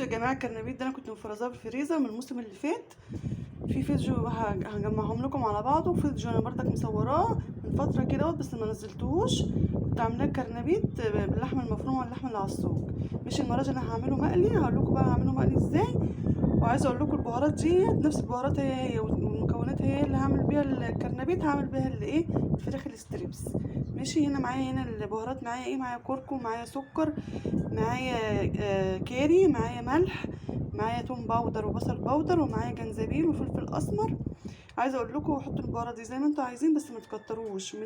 بصوا يا جماعه، الكرنبيط ده انا كنت مفرزاه في الفريزر من الموسم اللي فات. في فيديو هجمعهم لكم على بعضه، وفيديو انا برضك مصوراه من فتره كده بس ما نزلتوش. كنت عاملاه كرنبيط باللحمه المفرومه واللحمه اللي على السوق. مش المره دي انا هعمله مقلي، هقول لكم بقى هعمله مقلي ازاي. وعايزه اقول لكم البهارات دي نفس البهارات هي والمكونات هي اللي هعمل بيها الكرنبيط، هعمل بيها الايه الفراخ الستريبس. ماشي. معايا هنا البهارات، معايا ايه، معايا كركم، معايا سكر، معايا كاري، معايا ملح، معايا توم باودر وبصل باودر، ومعايا جنزبيل وفلفل اسمر. عايزه اقول لكم حطوا البهارات دي زي ما انتوا عايزين، بس ما تكتروش من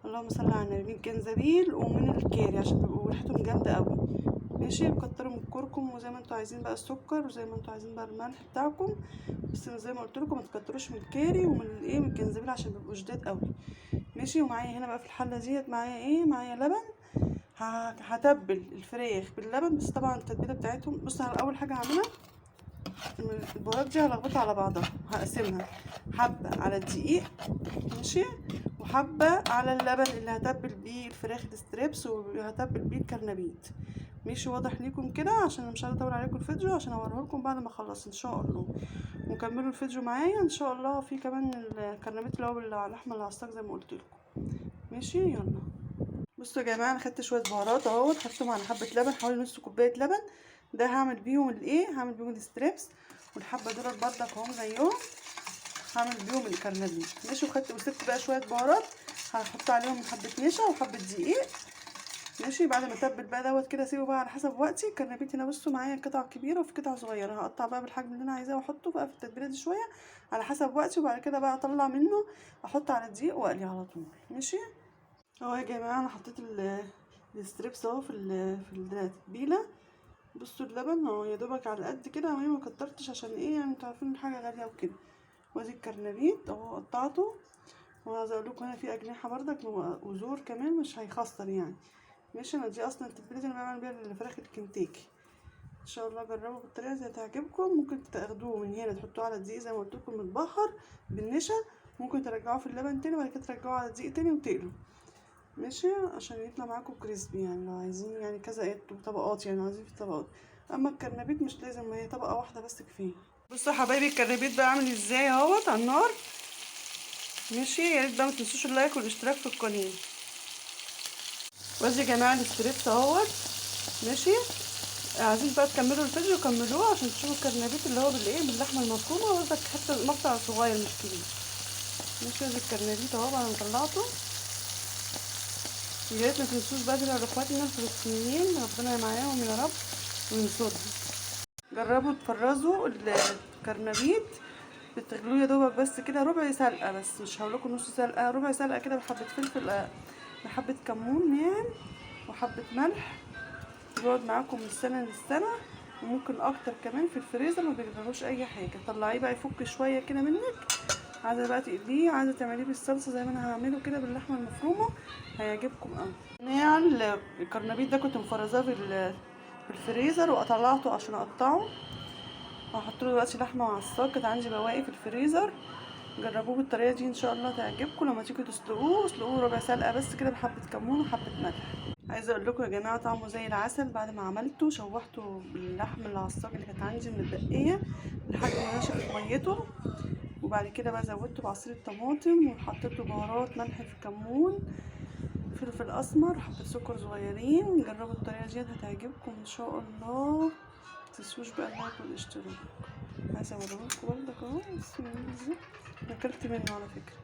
اللهم صل على النبي، من الجنزبيل ومن الكاري عشان بيبقوا ريحتهم جامده قوي. ماشي. كتروا من الكركم وزي ما انتوا عايزين بقى السكر، وزي ما انتوا عايزين بقى الملح بتاعكم، بس زي ما قلت لكم ما تكتروش من الكاري ومن الايه من الجنزبيل عشان بيبقوا شداد قوي. ماشي. ومعايا هنا بقى في الحله ديت معايا ايه، معايا لبن. هتبل الفراخ باللبن، بس طبعا التتبيله بتاعتهم، بص على اول حاجه هعملها البهارات دي هلخبطها على بعضها، هقسمها حبه على الدقيق، ماشي، وحبه على اللبن اللي هتبل بيه الفراخ الستريبس وهتبل بيه الكرنبيت. ماشي. واضح ليكم كده؟ عشان انا مش عايزه اطول عليكم الفيديو، عشان اوريه لكم بعد ما اخلص ان شاء الله. وكملوا الفيديو معايا ان شاء الله. في كمان الكرنبيت اللي هو باللحمه اللي على الصاج زي ما قلت لكم. ماشي. يلا بصوا يا جماعه، انا خدت شويه بهارات اهوت، حطيتهم على حبه لبن، حوالي نص كوبايه لبن. ده هعمل بيهم الايه، هعمل بيهم الستريبس. والحبه دول بردك اهم زيهم، هعمل بيهم الكرنبيت. ماشي. وسبت بقى شويه بهارات، هحط عليهم حبه نشا وحبه دقيق. ماشي. بعد ما اتبل بقى دوت كده، اسيبه بقى على حسب وقتي. الكرنبيت هنا بصوا معايا قطع كبيره وفي قطع صغيره، هقطع بقى بالحجم اللي انا عايزاه واحطه بقى في التتبيله دي شويه على حسب وقتي. وبعد كده بقى اطلع منه، احط على الدقيق واقلي على طول. ماشي. اهو يا جماعه انا حطيت الستريبس اهو في التتبيله. بصوا اللبن اهو يا دوبك على قد كده، اهو ما كترتش عشان ايه يعني، انتوا عارفين الحاجه غاليه وكده. وادي الكرنبيت اهو قطعته. وعايزه اقول لكم هنا في اجنحه بردك وزور كمان مش هيخسر يعني. ماشي. انا دي اصلا التتبيله دي انا بعمل بيها الفراخ الكنتاكي. ان شاء الله جربوا بالطريقه دي هتعجبكم. ممكن تاخدوه من هنا تحطوه على الدقيق زي ما قلت لكم متبخر بالنشا، ممكن ترجعوه في اللبن تاني وبعد كده ترجعوه على الدقيق تاني وتقلوا. ماشي. عشان يطلع معاكم كريسبي يعني، لو عايزين يعني كذا طبقات يعني، عايزين في طبقات. اما الكرنبيت مش لازم، هي طبقه واحده بس كفايه. بصوا يا حبايبي الكرنبيت بقى عامل ازاي اهوت على النار. ماشي. يا ريت بقى ما تنسوش اللايك والاشتراك في القناه. وادي يا جماعه الستريبس اهوت. ماشي. عايزين بقى تكملوا الفيديو كملوه عشان تشوفوا الكرنبيت اللي هو بالايه باللحمه المفرومه، وردك حتى مقطع صغير مش كبير. ماشي. ادي الكرنبيت اهو بعد ما طلعته. يا ريت ما تنسوش بقى لاخواتنا الفلسطينيين، ربنا معاهم يا رب وينصرهم. جربوا تفرزوا الكرنبيت، بتغلوه يا دوبك بس كده ربع سلقه، بس مش هقولكم نص سلقه، ربع سلقه كده، بحبه فلفل، بحبه كمون ناعم وحبه ملح. بيقعد معاكم من سنه للسنه، وممكن اكتر كمان في الفريزر، ما بيجرالوش اي حاجه. طلعيه بقى يفك شويه كده منك. عايزه بقى تقليه، عايزه تعمليه بالصلصه زي ما انا هعمله كده باللحمه المفرومه، هيعجبكم قوي. يعني الكرنبيط ده كنت مفرزاه في الفريزر وطلعته عشان اقطعه. هحط له دلوقتي لحمه وعصاج، كانت عندي بواقي في الفريزر. جربوه بالطريقه دي ان شاء الله تعجبكم. لما تيجوا تسلقوه اسلقوه ربع سلقه بس كده، بحبه كمون وحبه ملح. عايزه اقول لكم يا جماعه طعمه زي العسل. بعد ما عملته شوحته باللحم العصاج اللي كانت عندي متبقيه لحد ما نشف ميته، وبعد كده بقى زودته بعصير الطماطم وحطيت له بهارات ملح في كمون فلفل اسمر، حبه سكر صغيرين. جربوا الطريقه دي هتعجبكم ان شاء الله. متنسوش بقى اللايك والاشتراك. عايزه اوريهولكوا برضك اهو، بس انا اكلت منه على فكره.